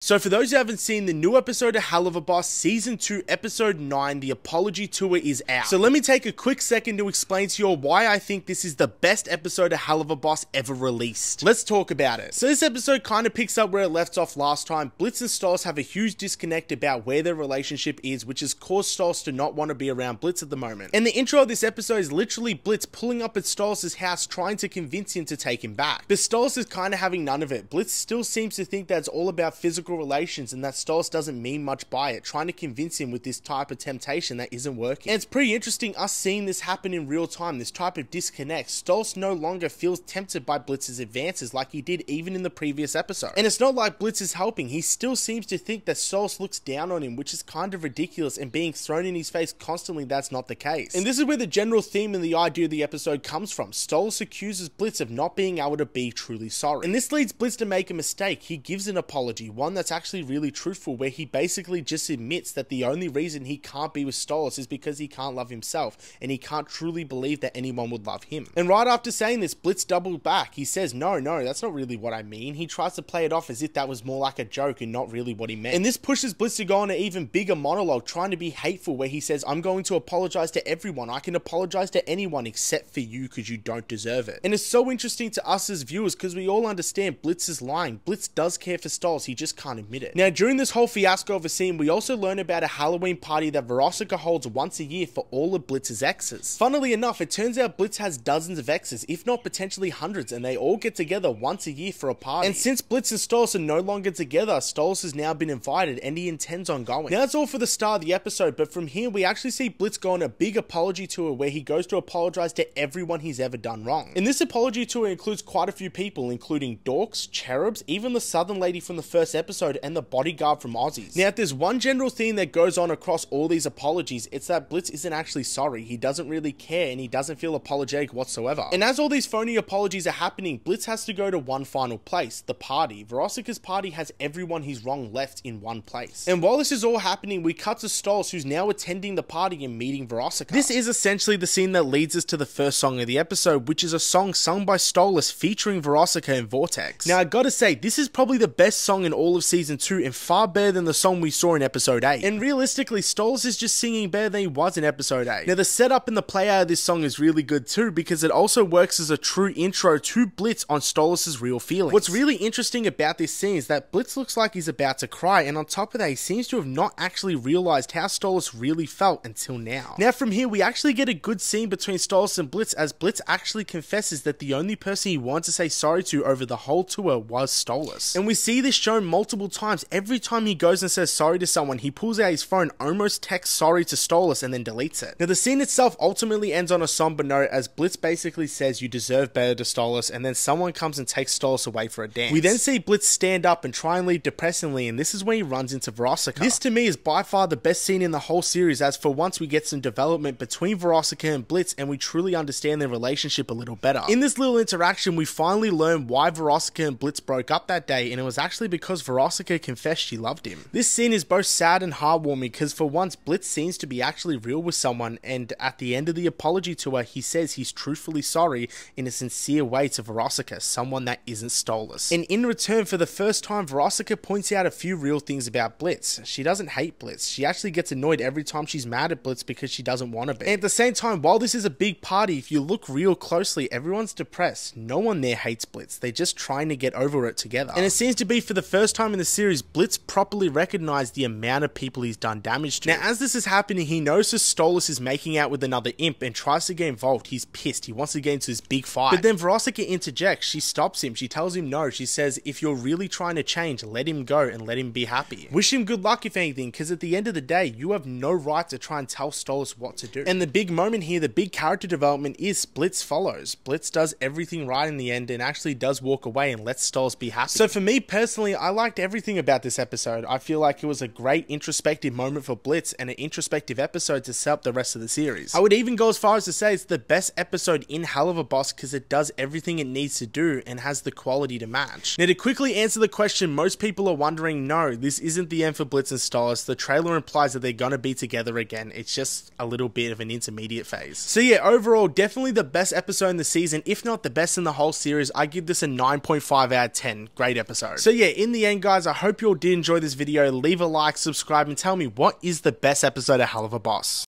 So for those who haven't seen, the new episode of Helluvaboss Season 2 Episode 9, the Apology Tour is out. So let me take a quick second to explain to you all why I think this is the best episode of Helluvaboss ever released. Let's talk about it. So this episode kind of picks up where it left off last time. Blitz and Stolas have a huge disconnect about where their relationship is, which has caused Stolas to not want to be around Blitz at the moment. And the intro of this episode is literally Blitz pulling up at Stolas' house trying to convince him to take him back. But Stolas is kind of having none of it. Blitz still seems to think that it's all about physical relations and that Stolas doesn't mean much by it, trying to convince him with this type of temptation that isn't working. And it's pretty interesting us seeing this happen in real time, this type of disconnect. Stolas no longer feels tempted by Blitz's advances like he did even in the previous episode. And it's not like Blitz is helping, he still seems to think that Stolas looks down on him, which is kind of ridiculous, and being thrown in his face constantly, that's not the case. And this is where the general theme and the idea of the episode comes from. Stolas accuses Blitz of not being able to be truly sorry. And this leads Blitz to make a mistake. He gives an apology, one that's actually really truthful, where he basically just admits that the only reason he can't be with Stolas is because he can't love himself, and he can't truly believe that anyone would love him. And right after saying this, Blitz doubled back. He says, no, that's not really what I mean. He tries to play it off as if that was more like a joke and not really what he meant. And this pushes Blitz to go on an even bigger monologue, trying to be hateful, where he says, I'm going to apologize to everyone. I can apologize to anyone except for you because you don't deserve it. And it's so interesting to us as viewers because we all understand Blitz is lying. Blitz does care for Stolas, he just can't admit it. Now, during this whole fiasco of a scene, we also learn about a Halloween party that Veronica holds once a year for all of Blitz's exes. Funnily enough, it turns out Blitz has dozens of exes, if not potentially hundreds, and they all get together once a year for a party. And since Blitz and Stolas are no longer together, Stolas has now been invited and he intends on going. Now, that's all for the start of the episode, but from here we actually see Blitz go on a big apology tour where he goes to apologize to everyone he's ever done wrong. And this apology tour includes quite a few people, including dorks, cherubs, even the southern lady from the first episode, and the bodyguard from Aussies. Now, if there's one general theme that goes on across all these apologies, it's that Blitz isn't actually sorry. He doesn't really care and he doesn't feel apologetic whatsoever. And as all these phony apologies are happening, Blitz has to go to one final place, the party. Veronica's party has everyone he's wronged left in one place. And while this is all happening, we cut to Stolas, who's now attending the party and meeting Veronica. This is essentially the scene that leads us to the first song of the episode, which is a song sung by Stolas featuring Veronica and Vortex. Now, I gotta say, this is probably the best song in all of Season 2 and far better than the song we saw in Episode 8. And realistically, Stolas is just singing better than he was in Episode 8. Now, the setup and the play out of this song is really good too, because it also works as a true intro to Blitz on Stolas' real feelings. What's really interesting about this scene is that Blitz looks like he's about to cry, and on top of that, he seems to have not actually realized how Stolas really felt until now. Now, from here, we actually get a good scene between Stolas and Blitz, as Blitz actually confesses that the only person he wanted to say sorry to over the whole tour was Stolas. And we see this shown multiple times. Every time he goes and says sorry to someone, he pulls out his phone, almost texts sorry to Stolas, and then deletes it. Now, the scene itself ultimately ends on a somber note, as Blitz basically says, you deserve better to Stolas, and then someone comes and takes Stolas away for a dance. We then see Blitz stand up and try and leave depressingly, and this is when he runs into Veronica. This to me is by far the best scene in the whole series, as for once we get some development between Veronica and Blitz, and we truly understand their relationship a little better. In this little interaction, we finally learn why Veronica and Blitz broke up that day, and it was actually because Veronica confessed she loved him. This scene is both sad and heartwarming, because for once Blitz seems to be actually real with someone, and at the end of the apology tour, he says he's truthfully sorry in a sincere way to Veronica, someone that isn't Stolas. And in return, for the first time, Veronica points out a few real things about Blitz. She doesn't hate Blitz. She actually gets annoyed every time she's mad at Blitz because she doesn't want to be. And at the same time, while this is a big party, if you look real closely, everyone's depressed. No one there hates Blitz. They're just trying to get over it together. And it seems to be for the first time in the series, Blitz properly recognized the amount of people he's done damage to. Now, as this is happening, he notices Stolas is making out with another imp and tries to get involved. He's pissed. He wants to get into this big fight. But then Veronica interjects. She stops him. She tells him no. She says, if you're really trying to change, let him go and let him be happy. Wish him good luck, if anything, because at the end of the day, you have no right to try and tell Stolas what to do. And the big moment here, the big character development, is Blitz follows. Blitz does everything right in the end and actually does walk away and lets Stolas be happy. So for me personally, I liked everything about this episode. I feel like it was a great introspective moment for Blitz and an introspective episode to set up the rest of the series. I would even go as far as to say it's the best episode in Helluvaboss because it does everything it needs to do and has the quality to match. Now, to quickly answer the question most people are wondering, no, this isn't the end for Blitz and Stolas. The trailer implies that they're gonna be together again. It's just a little bit of an intermediate phase. So yeah, overall, definitely the best episode in the season, if not the best in the whole series. I give this a 9.5 out of 10. Great episode. So yeah, in the end, guys, guys, I hope you all did enjoy this video. Leave a like, subscribe, and tell me what is the best episode of Helluvaboss.